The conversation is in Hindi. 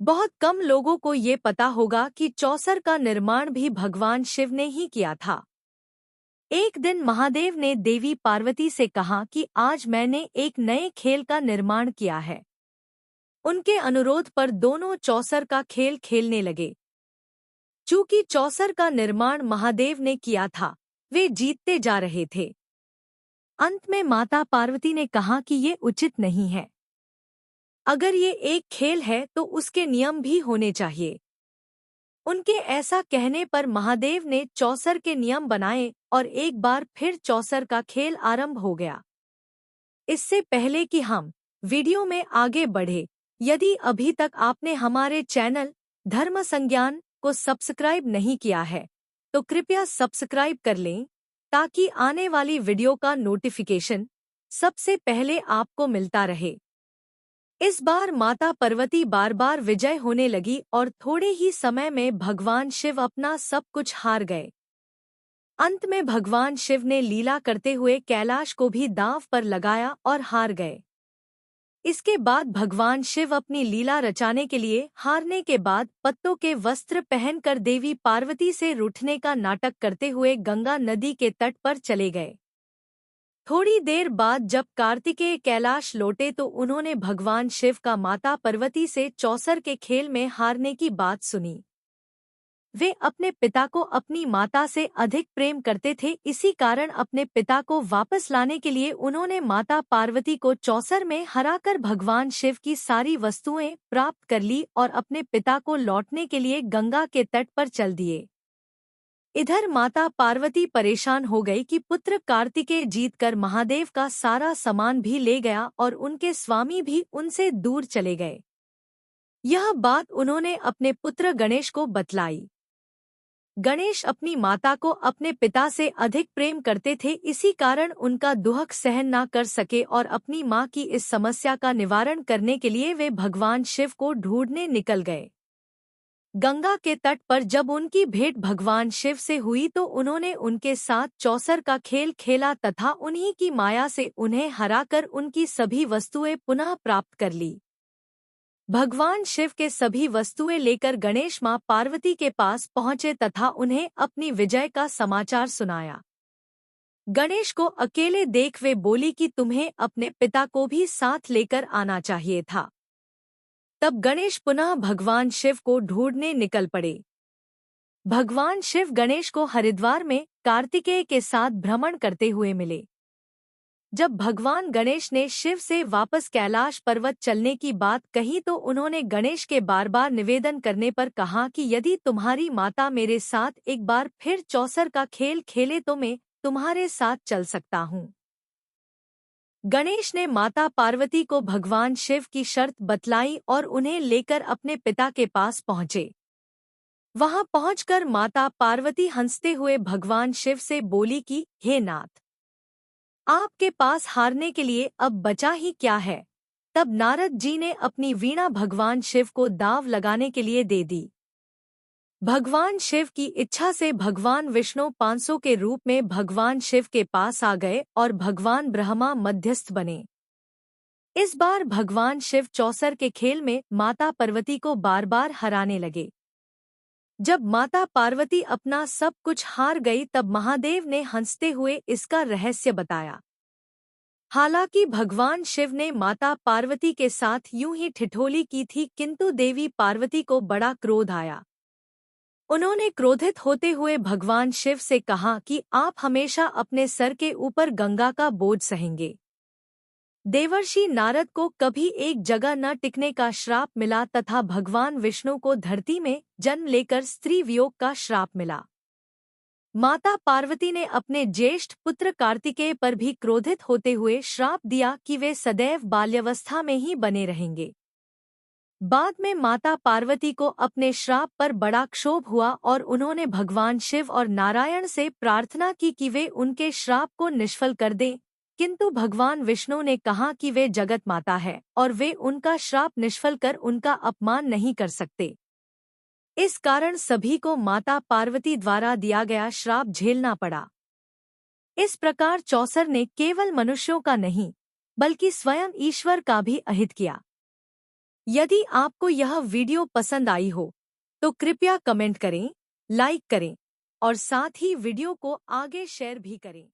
बहुत कम लोगों को ये पता होगा कि चौसर का निर्माण भी भगवान शिव ने ही किया था। एक दिन महादेव ने देवी पार्वती से कहा कि आज मैंने एक नए खेल का निर्माण किया है। उनके अनुरोध पर दोनों चौसर का खेल खेलने लगे। चूंकि चौसर का निर्माण महादेव ने किया था, वे जीतते जा रहे थे। अंत में माता पार्वती ने कहा कि ये उचित नहीं है। अगर ये एक खेल है तो उसके नियम भी होने चाहिए। उनके ऐसा कहने पर महादेव ने चौसर के नियम बनाए और एक बार फिर चौसर का खेल आरंभ हो गया। इससे पहले कि हम वीडियो में आगे बढ़े, यदि अभी तक आपने हमारे चैनल धर्म संज्ञान को सब्सक्राइब नहीं किया है, तो कृपया सब्सक्राइब कर लें ताकि आने वाली वीडियो का नोटिफिकेशन सबसे पहले आपको मिलता रहे। इस बार माता पार्वती बार बार विजय होने लगी और थोड़े ही समय में भगवान शिव अपना सब कुछ हार गए। अंत में भगवान शिव ने लीला करते हुए कैलाश को भी दांव पर लगाया और हार गए। इसके बाद भगवान शिव अपनी लीला रचाने के लिए हारने के बाद पत्तों के वस्त्र पहनकर देवी पार्वती से रूठने का नाटक करते हुए गंगा नदी के तट पर चले गए। थोड़ी देर बाद जब कार्तिकेय कैलाश लौटे तो उन्होंने भगवान शिव का माता पार्वती से चौसर के खेल में हारने की बात सुनी। वे अपने पिता को अपनी माता से अधिक प्रेम करते थे, इसी कारण अपने पिता को वापस लाने के लिए उन्होंने माता पार्वती को चौसर में हराकर भगवान शिव की सारी वस्तुएं प्राप्त कर ली और अपने पिता को लौटने के लिए गंगा के तट पर चल दिए। इधर माता पार्वती परेशान हो गई कि पुत्र कार्तिकेय जीतकर महादेव का सारा सामान भी ले गया और उनके स्वामी भी उनसे दूर चले गए। यह बात उन्होंने अपने पुत्र गणेश को बतलाई। गणेश अपनी माता को अपने पिता से अधिक प्रेम करते थे, इसी कारण उनका दुख सहन न कर सके और अपनी मां की इस समस्या का निवारण करने के लिए वे भगवान शिव को ढूंढने निकल गए। गंगा के तट पर जब उनकी भेंट भगवान शिव से हुई तो उन्होंने उनके साथ चौसर का खेल खेला तथा उन्हीं की माया से उन्हें हराकर उनकी सभी वस्तुएं पुनः प्राप्त कर ली। भगवान शिव के सभी वस्तुएं लेकर गणेश मां पार्वती के पास पहुंचे तथा उन्हें अपनी विजय का समाचार सुनाया। गणेश को अकेले देख वे बोली कि तुम्हें अपने पिता को भी साथ लेकर आना चाहिए था। तब गणेश पुनः भगवान शिव को ढूंढने निकल पड़े। भगवान शिव गणेश को हरिद्वार में कार्तिकेय के साथ भ्रमण करते हुए मिले। जब भगवान गणेश ने शिव से वापस कैलाश पर्वत चलने की बात कही तो उन्होंने गणेश के बार बार निवेदन करने पर कहा कि यदि तुम्हारी माता मेरे साथ एक बार फिर चौसर का खेल खेले तो मैं तुम्हारे साथ चल सकता हूँ। गणेश ने माता पार्वती को भगवान शिव की शर्त बतलाई और उन्हें लेकर अपने पिता के पास पहुँचे। वहां पहुंचकर माता पार्वती हंसते हुए भगवान शिव से बोली कि हे नाथ, आपके पास हारने के लिए अब बचा ही क्या है। तब नारद जी ने अपनी वीणा भगवान शिव को दांव लगाने के लिए दे दी। भगवान शिव की इच्छा से भगवान विष्णु 500 के रूप में भगवान शिव के पास आ गए और भगवान ब्रह्मा मध्यस्थ बने। इस बार भगवान शिव चौसर के खेल में माता पार्वती को बार बार हराने लगे। जब माता पार्वती अपना सब कुछ हार गई तब महादेव ने हंसते हुए इसका रहस्य बताया। हालांकि भगवान शिव ने माता पार्वती के साथ यूं ही ठिठोली की थी, किंतु देवी पार्वती को बड़ा क्रोध आया। उन्होंने क्रोधित होते हुए भगवान शिव से कहा कि आप हमेशा अपने सर के ऊपर गंगा का बोझ सहेंगे। देवर्षि नारद को कभी एक जगह न टिकने का श्राप मिला तथा भगवान विष्णु को धरती में जन्म लेकर स्त्री वियोग का श्राप मिला। माता पार्वती ने अपने ज्येष्ठ पुत्र कार्तिकेय पर भी क्रोधित होते हुए श्राप दिया कि वे सदैव बाल्यावस्था में ही बने रहेंगे। बाद में माता पार्वती को अपने श्राप पर बड़ा क्षोभ हुआ और उन्होंने भगवान शिव और नारायण से प्रार्थना की कि वे उनके श्राप को निष्फल कर दें, किंतु भगवान विष्णु ने कहा कि वे जगत माता है और वे उनका श्राप निष्फल कर उनका अपमान नहीं कर सकते। इस कारण सभी को माता पार्वती द्वारा दिया गया श्राप झेलना पड़ा। इस प्रकार चौसर ने केवल मनुष्यों का नहीं बल्कि स्वयं ईश्वर का भी अहित किया। यदि आपको यह वीडियो पसंद आई हो तो कृपया कमेंट करें, लाइक करें और साथ ही वीडियो को आगे शेयर भी करें।